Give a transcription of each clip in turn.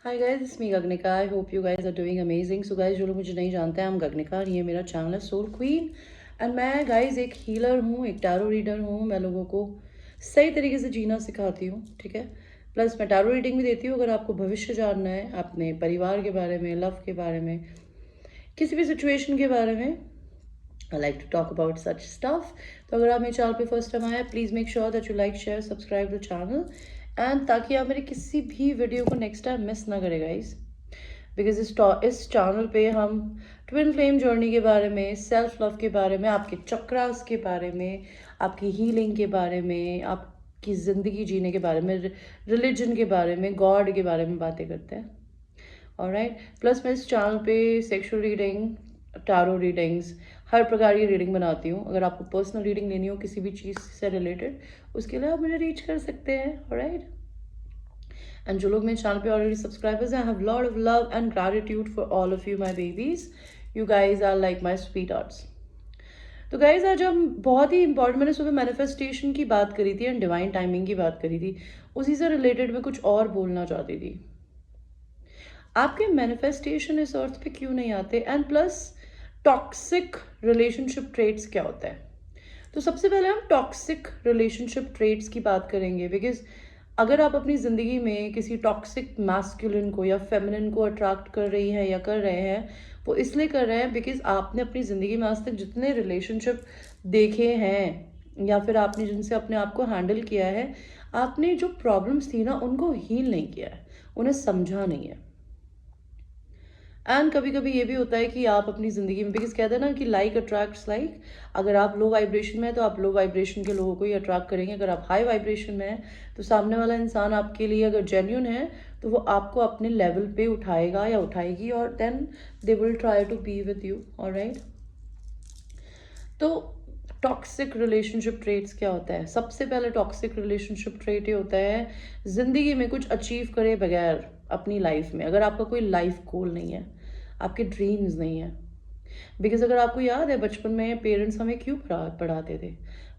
Hi guys, it's me Gaganika. I hope you guys are doing amazing. So guys, जो लोग मुझे नहीं जानते हैं, I'm गगनिका और ये मेरा चैनल है सोल क्वीन। एंड मैं गाइस एक हीलर हूँ, एक टैरो रीडर हूँ। मैं लोगों को सही तरीके से जीना सिखाती हूँ, ठीक है। प्लस मैं टैरो रीडिंग भी देती हूँ अगर आपको भविष्य जानना है, अपने परिवार के बारे में, लव के बारे में, किसी भी सिचुएशन के बारे में। I like to talk about such stuff. तो अगर आप मेरे चैनल पे फर्स्ट टाइम आए, please make sure that you like, share, subscribe the channel and ताकि आप मेरे किसी भी वीडियो को नेक्स्ट टाइम मिस ना करें गाइस। बिकॉज इस चैनल पे हम ट्विन फ्लेम जर्नी के बारे में, सेल्फ लव के बारे में, आपके चक्रास के बारे में, आपकी हीलिंग के बारे में, आपकी ज़िंदगी जीने के बारे में, रिलीजन के बारे में, गॉड के बारे में बातें करते हैं। ऑलराइट, प्लस मैं इस चैनल पे सेक्सुअल रीडिंग, टारो रीडिंग्स, हर प्रकार की रीडिंग बनाती हूँ। अगर आपको पर्सनल रीडिंग लेनी हो किसी भी चीज़ से रिलेटेड, उसके लिए आप मुझे रीच कर सकते हैं। ऑलराइट, एंड जो लोग मेरे चैनल पे ऑलरेडी सब्सक्राइबर्स हैं, I have lot of love and gratitude for all of you my babies. You guys are like my sweet hearts. तो गाइज आज हम बहुत ही इंपॉर्टेंट, मैंने सुबह मैनिफेस्टेशन की बात करी थी एंड डिवाइन टाइमिंग की बात करी थी, उसी से रिलेटेड मैं कुछ और बोलना चाहती थी। आपके मैनिफेस्टेशन इस अर्थ पे क्यों नहीं आते, and plus toxic relationship traits क्या होता है। तो सबसे पहले हम टॉक्सिक रिलेशनशिप ट्रेट्स की बात करेंगे। बिकॉज अगर आप अपनी ज़िंदगी में किसी टॉक्सिक मैस्कुलिन को या फेमिनिन को अट्रैक्ट कर रही हैं या कर रहे हैं, वो इसलिए कर रहे हैं बिकॉज आपने अपनी ज़िंदगी में आज तक जितने रिलेशनशिप देखे हैं या फिर आपने जिनसे अपने आप को हैंडल किया है, आपने जो प्रॉब्लम्स थी ना उनको हील नहीं किया है, उन्हें समझा नहीं है। एंड कभी कभी ये भी होता है कि आप अपनी ज़िंदगी में, बिकॉज कहते हैं ना कि लाइक अट्रैक्ट्स लाइक, अगर आप लो वाइब्रेशन में हैं तो आप लो वाइब्रेशन के लोगों को ही अट्रैक्ट करेंगे। अगर आप हाई वाइब्रेशन में हैं तो सामने वाला इंसान आपके लिए अगर जेन्यून है तो वो आपको अपने लेवल पे उठाएगा या उठाएगी, और then they will try to be with you. Alright, तो टॉक्सिक रिलेशनशिप ट्रेट्स क्या होता है। सबसे पहले टॉक्सिक रिलेशनशिप ट्रेट ये होता है, ज़िंदगी में कुछ अचीव करे बगैर अपनी लाइफ में, अगर आपका कोई लाइफ गोल नहीं है, आपके ड्रीम्स नहीं है। बिकॉज अगर आपको याद है बचपन में पेरेंट्स हमें क्यों पढ़ाते थे,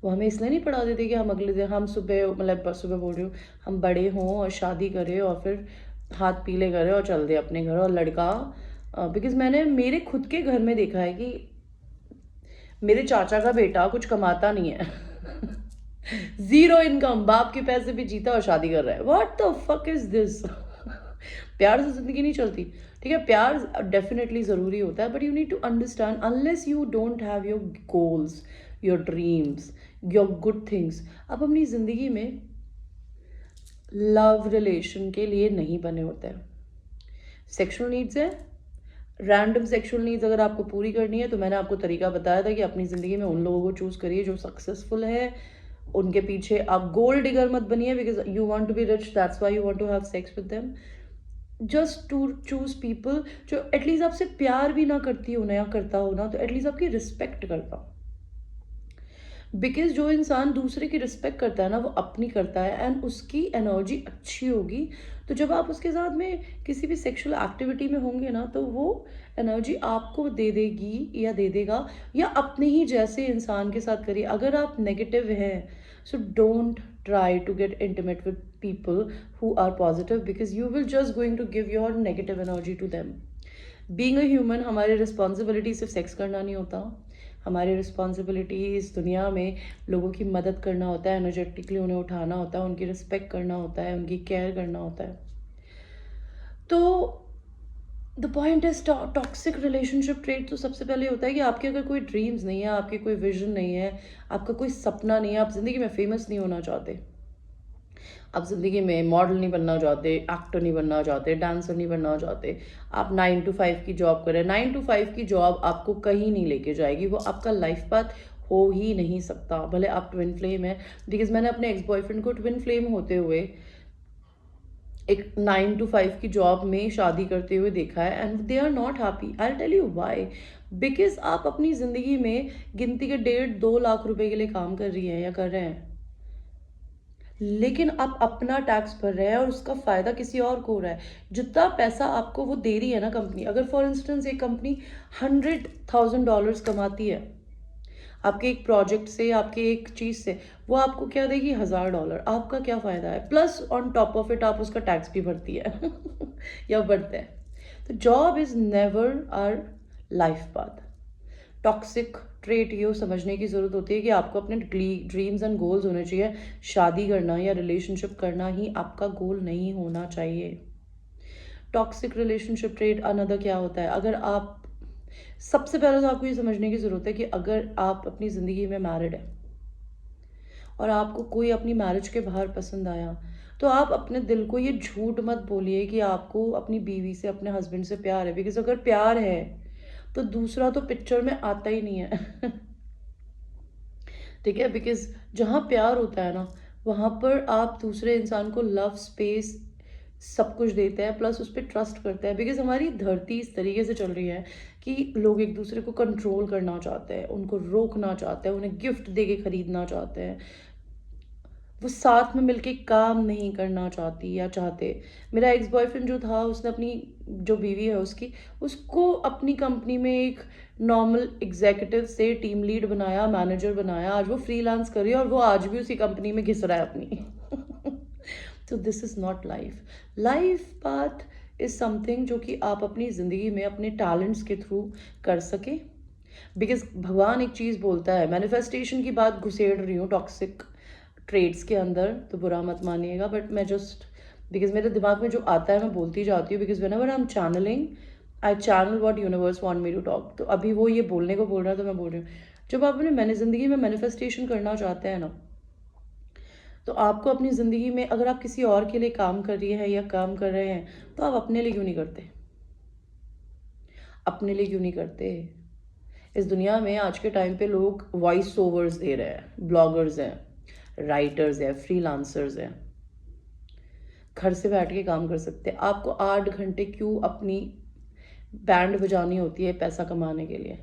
वो हमें इसलिए नहीं पढ़ाते थे कि हम अगले दिन, हम सुबह, मतलब सुबह बोल रही हूँ, हम बड़े हों और शादी करें और फिर हाथ पीले करें और चल दे अपने घर। और लड़का, बिकॉज मैंने मेरे खुद के घर में देखा है कि मेरे चाचा का बेटा कुछ कमाता नहीं है जीरो इनकम, बाप के पैसे भी जीता और शादी कर रहा है। What the fuck is this प्यार से जिंदगी नहीं चलती, ठीक है। प्यार डेफिनेटली ज़रूरी होता है, but you need to understand, unless you don't have your goals, your dreams, your good things, आप अपनी ज़िंदगी में लव रिलेशन के लिए नहीं बने होते हैं। सेक्सुअल नीड्स है, रैंडम सेक्सुअल नीड्स अगर आपको पूरी करनी है तो मैंने आपको तरीका बताया था कि अपनी ज़िंदगी में उन लोगों को चूज़ करिए जो सक्सेसफुल है, उनके पीछे आप गोल्ड डिगर मत बनिए। Because you want to be rich, that's why you want to have sex with them. Just to choose people जो एटलीस्ट आपसे प्यार भी ना करती हो ना, या करता हो ना तो एटलीस्ट आपकी रिस्पेक्ट करता हो। बिकॉज जो इंसान दूसरे की रिस्पेक्ट करता है ना, वो अपनी करता है एंड उसकी एनर्जी अच्छी होगी। तो जब आप उसके साथ में किसी भी सेक्सुअल एक्टिविटी में होंगे ना, तो वो एनर्जी आपको दे देगी या दे देगा, या अपने ही जैसे इंसान के साथ करिए। अगर आप नेगेटिव हैं, so don't try to get intimate with people who are positive, because you will just going to give your negative energy to them. Being a human, हमारी रिस्पॉन्सिबिलिटी सिर्फ सेक्स करना नहीं होता, हमारी रिस्पॉन्सिबिलिटी इस दुनिया में लोगों की मदद करना होता है, एनर्जेटिकली उन्हें उठाना होता है, उनकी रिस्पेक्ट करना होता है, उनकी केयर करना होता है। तो the point is toxic relationship trait तो सबसे पहले होता है कि आपके अगर कोई ड्रीम्स नहीं है, आपकी कोई विजन नहीं है, आपका कोई सपना नहीं है, आप ज़िंदगी में फेमस नहीं होना चाहते, आप ज़िंदगी में मॉडल नहीं बनना चाहते, एक्टर नहीं बनना चाहते, डांसर नहीं बनना चाहते, आप 9 to 5 की जॉब करें। 9 to 5 की जॉब आपको कहीं नहीं लेके जाएगी, वो आपका लाइफ पाथ हो ही नहीं सकता, भले आप ट्विन फ्लेम है। बिकॉज मैंने अपने एक्स बॉयफ्रेंड को ट्विन फ्लेम होते हुए एक 9 to 5 की जॉब में शादी करते हुए देखा है, and they are not happy. I tell you why. Because आप अपनी ज़िंदगी में गिनती के 1.5-2 लाख रुपए के लिए काम कर रही हैं या कर रहे हैं, लेकिन आप अपना टैक्स भर रहे हैं और उसका फ़ायदा किसी और को हो रहा है। जितना पैसा आपको वो दे रही है ना कंपनी, अगर फॉर इंस्टेंस एक कंपनी $100,000 कमाती है आपके एक प्रोजेक्ट से, आपके एक चीज़ से, वो आपको क्या देगी? $1,000। आपका क्या फ़ायदा है? Plus on top of it आप उसका टैक्स भी भरती है या बढ़ते हैं। तो job is never our life path. Toxic trait ये समझने की ज़रूरत होती है कि आपको अपने ड्रीम्स एंड गोल्स होने चाहिए। शादी करना या रिलेशनशिप करना ही आपका गोल नहीं होना चाहिए। टॉक्सिक रिलेशनशिप ट्रेट अनदर क्या होता है, अगर आप, सबसे पहले तो आपको ये समझने की ज़रूरत है कि अगर आप अपनी ज़िंदगी में मैरिड है और आपको कोई अपनी मैरिज के बाहर पसंद आया, तो आप अपने दिल को ये झूठ मत बोलिए कि आपको अपनी बीवी से, अपने हस्बैंड से प्यार है। बिकॉज अगर प्यार है तो दूसरा तो पिक्चर में आता ही नहीं है। ठीक है, बिकॉज जहाँ प्यार होता है ना, वहाँ पर आप दूसरे इंसान को लव, स्पेस, सब कुछ देते हैं, प्लस उस पर ट्रस्ट करते हैं। बिकॉज हमारी धरती इस तरीके से चल रही है कि लोग एक दूसरे को कंट्रोल करना चाहते हैं, उनको रोकना चाहते हैं, उन्हें गिफ्ट दे के खरीदना चाहते हैं, वो साथ में मिलके काम नहीं करना चाहती या चाहते। मेरा एक्स बॉयफ्रेंड जो था, उसने अपनी जो बीवी है उसकी, उसको अपनी कंपनी में एक नॉर्मल एग्जीक्यूटिव से टीम लीड बनाया, मैनेजर बनाया। आज वो फ्रीलांस कर रही है और वो आज भी उसी कंपनी में घिस रहा है अपनी। तो this is not life. Life path is something जो कि आप अपनी ज़िंदगी में अपने टैलेंट्स के थ्रू कर सके। बिकॉज भगवान एक चीज़ बोलता है, मैनिफेस्टेशन की बात घुसेड़ रही हूँ टॉक्सिक ट्रेड्स के अंदर, तो बुरा मत मानिएगा, बट मैं जस्ट, बिकॉज मेरे दिमाग में जो आता है मैं बोलती जाती हूँ। Because whenever I am channeling, I channel what universe want me to talk. तो अभी वो ये बोलने को बोल रहा है तो मैं बोल रही हूँ। जब आप अपने मैंने ज़िंदगी में मैनिफेस्टेशन करना चाहते हैं ना, तो आपको अपनी ज़िंदगी में, अगर आप किसी और के लिए काम कर रही है या काम कर रहे हैं, तो आप अपने लिए क्यों नहीं करते? अपने लिए क्यों नहीं करते? इस दुनिया में आज के टाइम पे लोग वॉइस ओवर्स दे रहे हैं, ब्लॉगर्स हैं, राइटर्स हैं, फ्रीलांसर्स हैं, घर से बैठ के काम कर सकते हैं। आपको 8 घंटे क्यों अपनी बैंड बजानी होती है पैसा कमाने के लिए?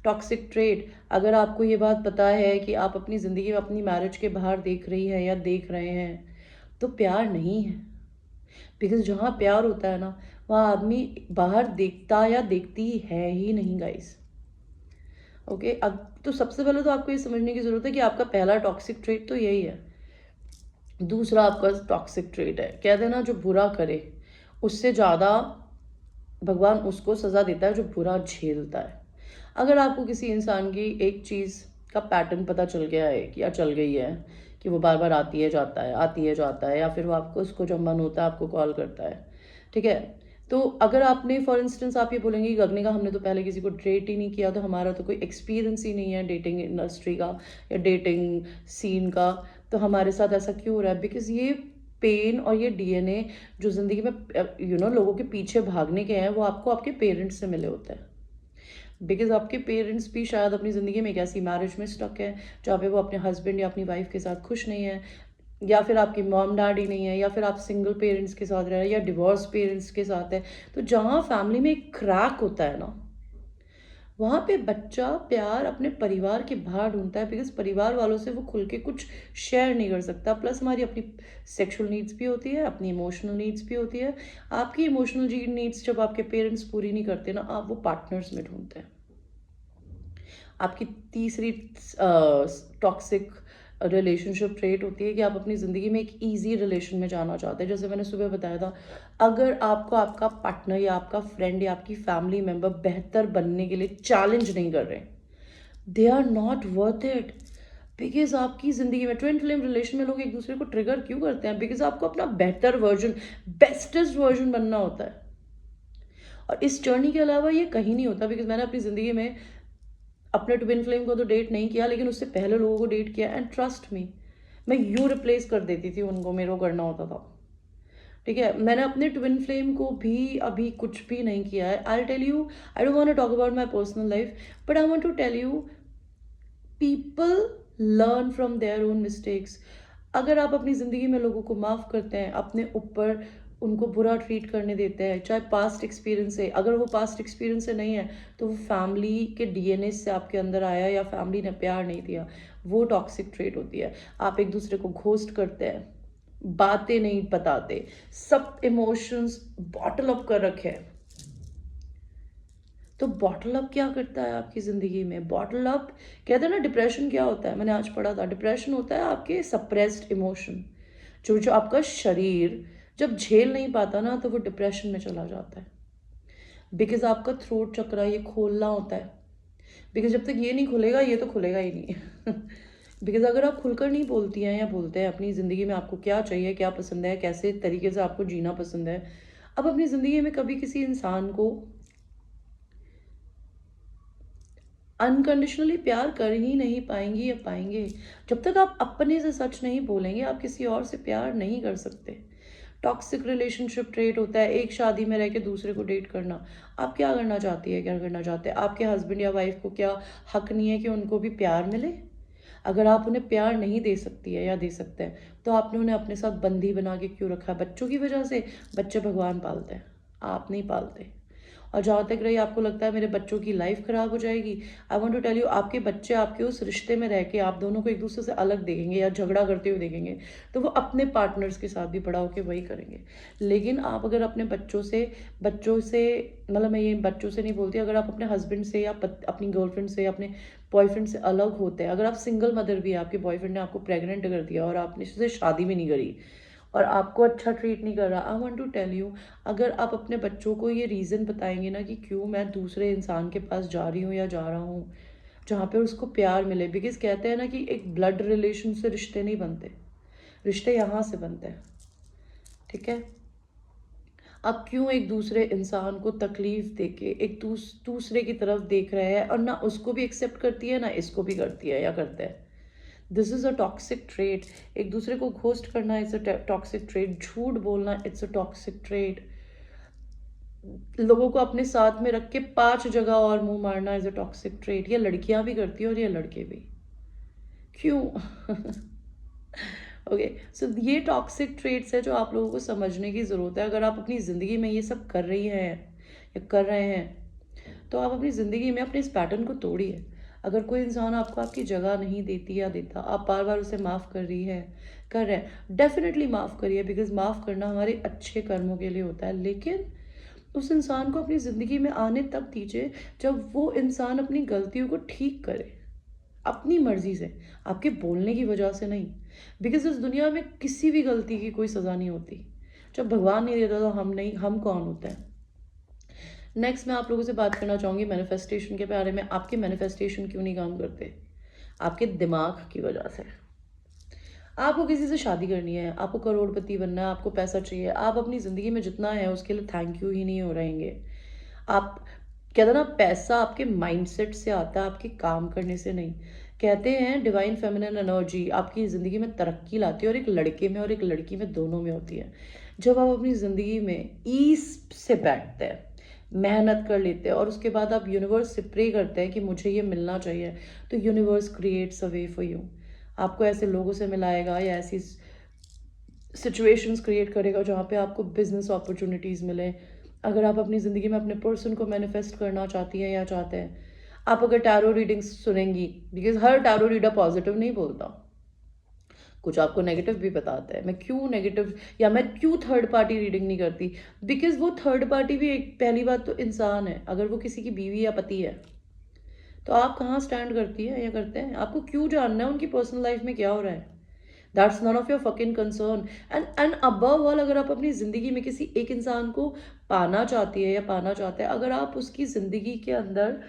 टॉक्सिक ट्रेड, अगर आपको ये बात पता है कि आप अपनी ज़िंदगी में अपनी मैरिज के बाहर देख रही है या देख रहे हैं, तो प्यार नहीं है। बिकॉज जहाँ प्यार होता है ना, वहाँ आदमी बाहर देखता या देखती है ही नहीं गाइस। ओके, अब तो सबसे पहले तो आपको ये समझने की ज़रूरत है कि आपका पहला टॉक्सिक ट्रेट तो यही है। दूसरा आपका टॉक्सिक ट्रेट है, कहते हैं ना, जो बुरा करे उससे ज़्यादा भगवान उसको सज़ा देता है जो बुरा झेलता है। अगर आपको किसी इंसान की एक चीज़ का पैटर्न पता चल गया है कि या चल गई है कि वो बार बार आती है जाता है, आती है जाता है, या फिर वो आपको, उसको जब मन होता है आपको कॉल करता है, ठीक है, तो अगर आपने, फॉर इंस्टेंस आप ये बोलेंगे कि गगने का हमने तो पहले किसी को डेट ही नहीं किया, तो हमारा तो कोई एक्सपीरियंस ही नहीं है डेटिंग इंडस्ट्री का या डेटिंग सीन का, तो हमारे साथ ऐसा क्यों हो रहा है? बिकॉज ये पेन और ये डीएनए जो ज़िंदगी में लोगों के पीछे भागने के हैं, वो आपको आपके पेरेंट्स से मिले होते हैं। बिकॉज आपके पेरेंट्स भी शायद अपनी ज़िंदगी में एक ऐसी मैरिज में स्टक है जहाँ पे वो अपने हस्बैंड या अपनी वाइफ के साथ खुश नहीं है, या फिर आपकी मॉम डैड ही नहीं है, या फिर आप सिंगल पेरेंट्स के साथ रह रहे हैं या डिवोर्स पेरेंट्स के साथ है। तो जहाँ फैमिली में एक क्रैक होता है ना, वहाँ पे बच्चा प्यार अपने परिवार के बाहर ढूंढता है। बिकॉज परिवार वालों से वो खुल के कुछ शेयर नहीं कर सकता। प्लस हमारी अपनी सेक्सुअल नीड्स भी होती है, अपनी इमोशनल नीड्स भी होती है। आपकी इमोशनल नीड्स जब आपके पेरेंट्स पूरी नहीं करते ना, आप वो पार्टनर्स में ढूंढते हैं। आपकी तीसरी टॉक्सिक रिलेशनशिप ट्रेट होती है कि आप अपनी ज़िंदगी में एक ईजी रिलेशन में जाना चाहते हैं। जैसे मैंने सुबह बताया था, अगर आपको आपका पार्टनर या आपका फ्रेंड या आपकी फैमिली मेम्बर बेहतर बनने के लिए चैलेंज नहीं कर रहे, they are not worth it. Because आपकी ज़िंदगी में ट्विन फ्लेम रिलेशन में लोग एक दूसरे को ट्रिगर क्यों करते हैं? बिकॉज आपको अपना बेहतर वर्जन, बेस्टेस्ट वर्जन बनना होता है। और इस जर्नी के अलावा ये कहीं नहीं होता। बिकॉज मैंने अपनी ज़िंदगी में अपने ट्विन फ्लेम को तो डेट नहीं किया, लेकिन उससे पहले लोगों को डेट किया, एंड ट्रस्ट मी, मैं यूँ रिप्लेस कर देती थी उनको, मेरे को करना होता था। ठीक है, मैंने अपने ट्विन फ्लेम को भी अभी कुछ भी नहीं किया है। I tell you, I don't want to talk about my personal life, but I want to tell you, people learn from their own mistakes. अगर आप अपनी ज़िंदगी में लोगों को माफ़ करते हैं, अपने ऊपर उनको बुरा ट्रीट करने देते हैं, चाहे पास्ट एक्सपीरियंस है, अगर वो पास्ट एक्सपीरियंस से नहीं है, तो वो फैमिली के डीएनए से आपके अंदर आया या फैमिली ने प्यार नहीं दिया, वो टॉक्सिक ट्रेट होती है। आप एक दूसरे को घोस्ट करते हैं, बातें नहीं बताते, सब इमोशंस बॉटल अप कर रखे हैं। तो बॉटल अप क्या करता है आपकी ज़िंदगी में? बॉटल अप, कहते हैं ना, डिप्रेशन क्या होता है, मैंने आज पढ़ा था, डिप्रेशन होता है आपके सप्रेस्ड इमोशन, जो जो आपका शरीर जब झेल नहीं पाता ना तो वो डिप्रेशन में चला जाता है, बिकॉज आपका थ्रोट चक्रा ये खोलना होता है। बिकॉज जब तक ये नहीं खुलेगा ये तो खुलेगा ही नहीं। बिकॉज अगर आप खुलकर नहीं बोलती हैं या बोलते हैं अपनी ज़िंदगी में आपको क्या चाहिए, क्या पसंद है, कैसे तरीके से आपको जीना पसंद है, अब अपनी ज़िंदगी में कभी किसी इंसान को अनकंडीशनली प्यार कर ही नहीं पाएंगी या पाएंगे। जब तक आप अपने से सच नहीं बोलेंगे आप किसी और से प्यार नहीं कर सकते। टॉक्सिक रिलेशनशिप ट्रेट होता है एक शादी में रह के दूसरे को डेट करना। आप क्या करना चाहती है, क्या करना चाहते हैं? आपके हस्बैंड या वाइफ को क्या हक नहीं है कि उनको भी प्यार मिले? अगर आप उन्हें प्यार नहीं दे सकती है या दे सकते हैं तो आपने उन्हें अपने साथ बंदी बना के क्यों रखा है? बच्चों की वजह से? बच्चे भगवान पालते हैं, आप नहीं पालते। और जहाँ तक रही आपको लगता है मेरे बच्चों की लाइफ ख़राब हो जाएगी, I want to tell you, आपके बच्चे आपके उस रिश्ते में रह के आप दोनों को एक दूसरे से अलग देखेंगे या झगड़ा करते हुए देखेंगे तो वो अपने पार्टनर्स के साथ भी बड़ा होकर वही करेंगे। लेकिन आप अगर अपने बच्चों से मतलब मैं ये बच्चों से नहीं बोलती, अगर आप अपने हस्बैंड से या अपनी गर्लफ्रेंड से या अपने बॉयफ्रेंड से अलग होते हैं, अगर आप सिंगल मदर भी है, आपके बॉयफ्रेंड ने आपको प्रेग्नेंट कर दिया और आपने उससे शादी भी नहीं करी और आपको अच्छा ट्रीट नहीं कर रहा, I want to tell you, अगर आप अपने बच्चों को ये रीज़न बताएंगे ना कि क्यों मैं दूसरे इंसान के पास जा रही हूँ या जा रहा हूँ जहाँ पे उसको प्यार मिले, बिकॉज कहते हैं ना कि एक ब्लड रिलेशन से रिश्ते नहीं बनते, रिश्ते यहाँ से बनते हैं, ठीक है? आप क्यों एक दूसरे इंसान को तकलीफ देके एक दूसरे की तरफ देख रहे हैं और ना उसको भी एक्सेप्ट करती है ना इसको भी करती है या करते हैं? This is a toxic trait. एक दूसरे को घोस्ट करना इट्स अ टॉक्सिक ट्रेट, झूठ बोलना इट्स अ टॉक्सिक ट्रेट, लोगों को अपने साथ में रख के 5 जगह और मुंह मारना इज अ टॉक्सिक ट्रेट। ये लड़कियां भी करती है और ये लड़के भी। क्यों? ओके, सो ये टॉक्सिक ट्रेट्स है जो आप लोगों को समझने की ज़रूरत है। अगर आप अपनी ज़िंदगी में ये सब कर रही हैं या कर रहे हैं तो आप अपनी ज़िंदगी में अपने इस पैटर्न को तोड़िए। अगर कोई इंसान आपको आपकी जगह नहीं देती या देता, आप बार बार उसे माफ़ कर रही है, कर रहे हैं, डेफिनेटली माफ़ करिए, बिकॉज माफ़ करना हमारे अच्छे कर्मों के लिए होता है। लेकिन उस इंसान को अपनी ज़िंदगी में आने तब दीजिए जब वो इंसान अपनी गलतियों को ठीक करे, अपनी मर्जी से, आपके बोलने की वजह से नहीं। बिकॉज इस दुनिया में किसी भी गलती की कोई सज़ा नहीं होती। जब भगवान नहीं देता तो हम नहीं, हम कौन होते हैं? नेक्स्ट मैं आप लोगों से बात करना चाहूँगी मैनिफेस्टेशन के बारे में। आपके मैनिफेस्टेशन क्यों नहीं काम करते? आपके दिमाग की वजह से। आपको किसी से शादी करनी है, आपको करोड़पति बनना है, आपको पैसा चाहिए, आप अपनी ज़िंदगी में जितना है उसके लिए थैंक यू ही नहीं हो रहेंगे। आप कहते हैं ना पैसा आपके माइंडसेट से आता है, आपके काम करने से नहीं। कहते हैं डिवाइन फेमिनिन एनर्जी आपकी ज़िंदगी में तरक्की लाती है और एक लड़के में और एक लड़की में दोनों में होती है। जब आप अपनी ज़िंदगी में ईज से बैठते हैं, मेहनत कर लेते हैं और उसके बाद आप यूनिवर्स से प्रे करते हैं कि मुझे ये मिलना चाहिए, तो universe creates a way for you. आपको ऐसे लोगों से मिलाएगा या ऐसी सिचुएशंस क्रिएट करेगा जहाँ पे आपको बिजनेस अपॉर्चुनिटीज़ मिले। अगर आप अपनी ज़िंदगी में अपने पर्सन को मैनिफेस्ट करना चाहती हैं या चाहते हैं, आप अगर टैरो रीडिंग्स सुनेंगी, बिकॉज हर टैरो रीडर पॉजिटिव नहीं बोलता, कुछ आपको नेगेटिव भी बताते हैं। मैं क्यों नेगेटिव या मैं क्यों थर्ड पार्टी रीडिंग नहीं करती? बिकॉज वो थर्ड पार्टी भी एक, पहली बात तो इंसान है, अगर वो किसी की बीवी या पति है तो आप कहाँ स्टैंड करती है या करते हैं? आपको क्यों जानना है उनकी पर्सनल लाइफ में क्या हो रहा है? That's none of your fucking concern. And above all, अगर आप अपनी ज़िंदगी में किसी एक इंसान को पाना चाहती है या पाना चाहते हैं, अगर आप उसकी ज़िंदगी के अंदर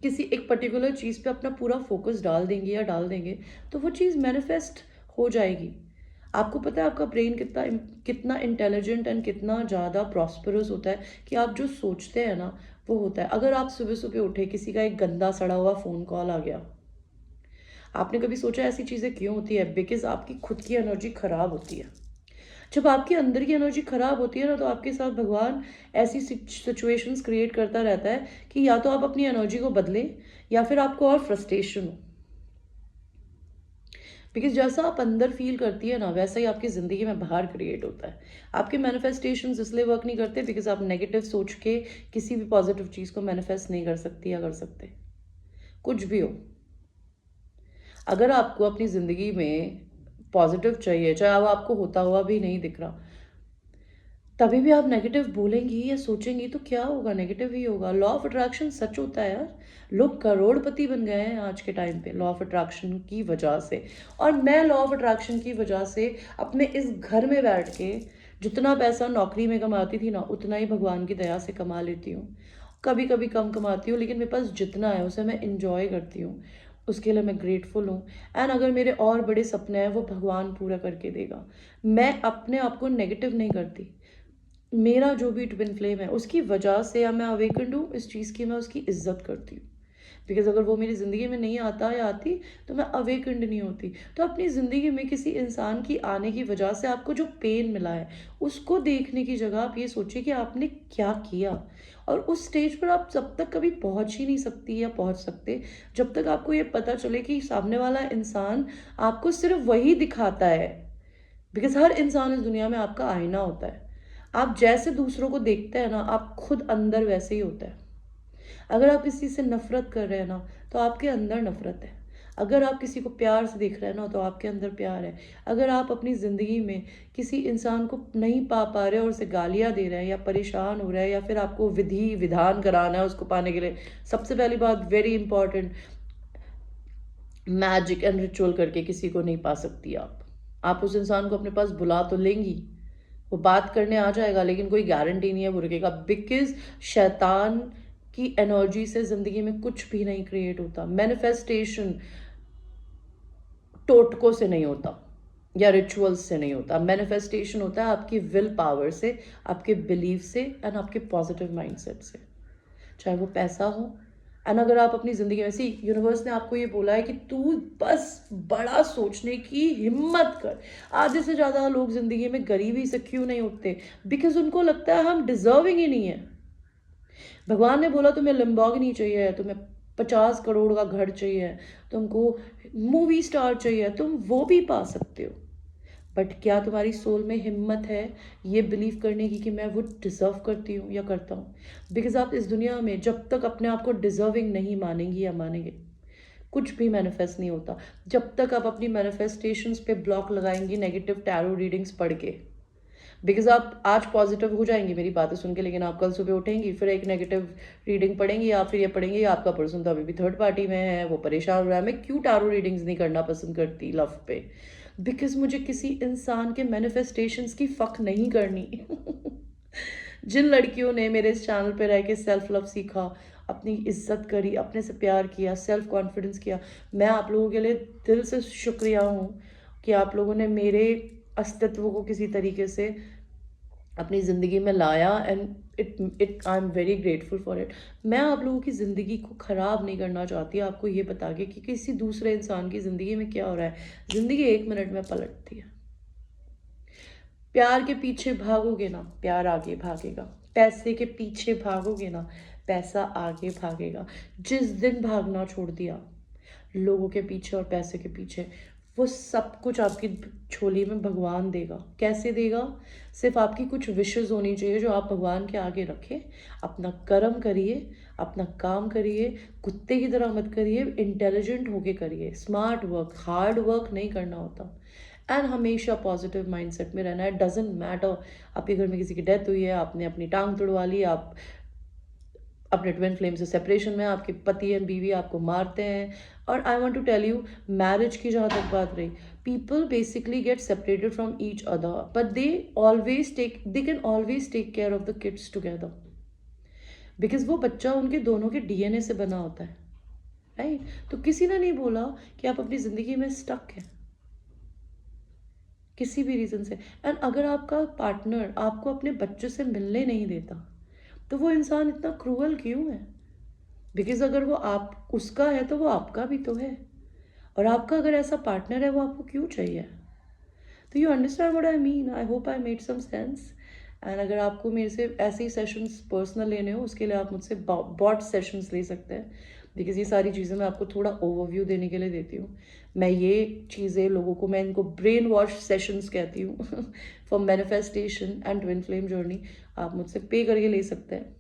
किसी एक पर्टिकुलर चीज़ पे अपना पूरा फोकस डाल देंगे या डाल देंगे तो वो चीज़ मैनिफेस्ट हो जाएगी। आपको पता है आपका ब्रेन कितना कितना इंटेलिजेंट एंड कितना ज़्यादा प्रॉस्परस होता है कि आप जो सोचते हैं ना वो होता है। अगर आप सुबह सुबह उठे, किसी का एक गंदा सड़ा हुआ फ़ोन कॉल आ गया, आपने कभी सोचा ऐसी चीज़ें क्यों होती है? बिकॉज आपकी खुद की एनर्जी खराब होती है। जब आपकी अंदर की एनर्जी खराब होती है ना तो आपके साथ भगवान ऐसी सिचुएशंस क्रिएट करता रहता है कि या तो आप अपनी एनर्जी को बदलें या फिर आपको और फ्रस्ट्रेशन हो। बिकॉज जैसा आप अंदर फील करती है ना वैसा ही आपकी ज़िंदगी में बाहर क्रिएट होता है। आपके मैनिफेस्टेशंस इसलिए वर्क नहीं करते बिकॉज आप नेगेटिव सोच के किसी भी पॉजिटिव चीज़ को मैनिफेस्ट नहीं कर सकती या कर सकते, कुछ भी हो। अगर आपको अपनी ज़िंदगी में पॉजिटिव चाहिए, चाहे वो आपको होता हुआ भी नहीं दिख रहा, तभी भी आप नेगेटिव बोलेंगी या सोचेंगी तो क्या होगा? नेगेटिव ही होगा। लॉ ऑफ अट्रैक्शन सच होता है यार। लोग करोड़पति बन गए हैं आज के टाइम पे लॉ ऑफ अट्रैक्शन की वजह से। और मैं लॉ ऑफ अट्रैक्शन की वजह से अपने इस घर में बैठ के जितना पैसा नौकरी में कमाती थी ना, उतना ही भगवान की दया से कमा लेती हूँ। कभी कभी कम कमाती हूँ, लेकिन मेरे पास जितना है उसे मैं इंजॉय करती हूँ, उसके लिए मैं ग्रेटफुल हूँ। एंड अगर मेरे और बड़े सपने हैं वो भगवान पूरा करके देगा। मैं अपने आप को नेगेटिव नहीं करती। मेरा जो भी ट्विन फ्लेम है उसकी वजह से या मैं अवेकन्ड हूँ इस चीज़ की, मैं उसकी इज्जत करती हूँ। बिकॉज अगर वो मेरी ज़िंदगी में नहीं आता या आती तो मैं अवेकन्ड नहीं होती। तो अपनी ज़िंदगी में किसी इंसान की आने की वजह से आपको जो पेन मिला है उसको देखने की जगह आप ये सोचिए कि आपने क्या किया। और उस स्टेज पर आप जब तक कभी पहुंच ही नहीं सकती या पहुंच सकते जब तक आपको ये पता चले कि सामने वाला इंसान आपको सिर्फ वही दिखाता है। बिकॉज हर इंसान इस दुनिया में आपका आईना होता है। आप जैसे दूसरों को देखते हैं ना, आप खुद अंदर वैसे ही होता है। अगर आप किसी से नफरत कर रहे हैं ना, तो आपके अंदर नफरत है। अगर आप किसी को प्यार से देख रहे हैं ना, तो आपके अंदर प्यार है। अगर आप अपनी ज़िंदगी में किसी इंसान को नहीं पा रहे और उसे गालियाँ दे रहे हैं या परेशान हो रहे हैं या फिर आपको विधि विधान कराना है उसको पाने के लिए, सबसे पहली बात very important, magic and ritual करके किसी को नहीं पा सकती आप उस इंसान को अपने पास बुला तो लेंगी, वो बात करने आ जाएगा, लेकिन कोई गारंटी नहीं है वो रुकेगा। बिकॉज शैतान की एनर्जी से जिंदगी में कुछ भी नहीं क्रिएट होता। मैनिफेस्टेशन टोटकों से नहीं होता या रिचुअल्स से नहीं होता। मैनिफेस्टेशन होता है आपकी विल पावर से, आपके बिलीफ से एंड आपके पॉजिटिव माइंडसेट से, चाहे वो पैसा हो। एंड अगर आप अपनी ज़िंदगी में, सी यूनिवर्स ने आपको ये बोला है कि तू बस बड़ा सोचने की हिम्मत कर। आधे से ज़्यादा लोग ज़िंदगी में गरीबी से क्यों नहीं उठते? बिकॉज उनको लगता है हम डिजर्विंग ही नहीं है। भगवान ने बोला तुम्हें लंबोर्गिनी चाहिए, तुम्हें 50 करोड़ का घर चाहिए, तुमको मूवी स्टार चाहिए, तुम वो भी पा सकते हो। बट क्या तुम्हारी सोल में हिम्मत है ये बिलीव करने की कि मैं वो डिज़र्व करती हूँ या करता हूँ? बिकॉज आप इस दुनिया में जब तक अपने आप को डिज़र्विंग नहीं मानेंगी या मानेंगे, कुछ भी मैनिफेस्ट नहीं होता। जब तक आप अपनी मैनिफेस्टेशंस पे ब्लॉक लगाएंगी नेगेटिव टैरो रीडिंग्स पढ़ के। बिकॉज आप आज पॉजिटिव हो जाएंगी मेरी बातें सुन के, लेकिन आप कल सुबह उठेंगी फिर एक नेगेटिव रीडिंग पढ़ेंगी या फिर ये पढ़ेंगी आपका पर्सन तो अभी भी थर्ड पार्टी में है, वो परेशान हो रहा है। मैं क्यों टैरो रीडिंग्स नहीं करना पसंद करती लव पे? बिकॉज मुझे किसी इंसान के मैनिफेस्टेशंस की फक नहीं करनी। जिन लड़कियों ने मेरे इस चैनल पे रह के सेल्फ लव सीखा, अपनी इज्जत करी, अपने से प्यार किया, सेल्फ कॉन्फिडेंस किया, मैं आप लोगों के लिए दिल से शुक्रिया हूँ कि आप लोगों ने मेरे अस्तित्व को किसी तरीके से अपनी ज़िंदगी में लाया। And it I am very grateful for it. मैं आप लोगों की ज़िंदगी को ख़राब नहीं करना चाहती, आपको ये बता के कि किसी दूसरे इंसान की ज़िंदगी में क्या हो रहा है। ज़िंदगी 1 मिनट में पलटती है। प्यार के पीछे भागोगे ना, प्यार आगे भागेगा। पैसे के पीछे भागोगे ना, पैसा आगे भागेगा। जिस दिन भागना छोड़ दिया लोगों के पीछे और पैसे के पीछे, वो सब कुछ आपकी झोली में भगवान देगा। कैसे देगा? सिर्फ आपकी कुछ विशेस होनी चाहिए जो आप भगवान के आगे रखें। अपना कर्म करिए, अपना काम करिए, कुत्ते की तरह मत करिए, इंटेलिजेंट होके करिए। स्मार्ट वर्क, हार्ड वर्क नहीं करना होता। एंड हमेशा पॉजिटिव माइंडसेट में रहना है। डजेंट मैटर आपके घर में किसी की डेथ हुई है, आपने अपनी टांग तुड़वा ली, आप अपने ट्विन फ्लेम से सेपरेशन में, आपके पति एंड बीवी आपको मारते हैं। और I want to tell you, marriage की जहाँ तक बात रही, people basically get separated from each other but they can always take care of the kids together. Because वो बच्चा उनके दोनों के डीएनए से बना होता है, राइट? तो किसी ने नहीं बोला कि आप अपनी ज़िंदगी में स्टक हैं किसी भी रीज़न से। एंड अगर आपका पार्टनर आपको अपने बच्चे से मिलने नहीं देता तो वो इंसान इतना क्रूअल क्यों है? बिकॉज अगर वो आप उसका है तो वो आपका भी तो है। और आपका अगर ऐसा पार्टनर है वो आपको क्यों चाहिए? तो you understand what I mean? I hope I made some sense. And अगर आपको मेरे से ऐसे ही सेशंस पर्सनल लेने हो, उसके लिए आप मुझसे बॉट सेशंस ले सकते हैं। बिकॉज ये सारी चीज़ें मैं आपको थोड़ा ओवरव्यू देने के लिए देती हूँ। मैं ये चीज़ें लोगों को, मैं इनको ब्रेन वॉश सेशंस कहती हूँ for manifestation and twin flame journey. आप मुझसे पे करके ले सकते हैं।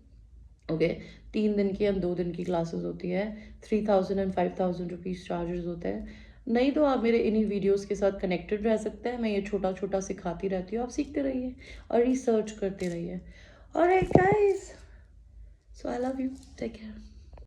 ओके 3 दिन की एंड 2 दिन की क्लासेस होती है। 3000 एंड 5000 रुपीज़ चार्जेस होते हैं। नहीं तो आप मेरे इन्हीं वीडियोस के साथ कनेक्टेड रह सकते हैं। मैं ये छोटा छोटा सिखाती रहती हूँ, आप सीखते रहिए और रिसर्च करते रहिए। Alright guys, so I love you, take care.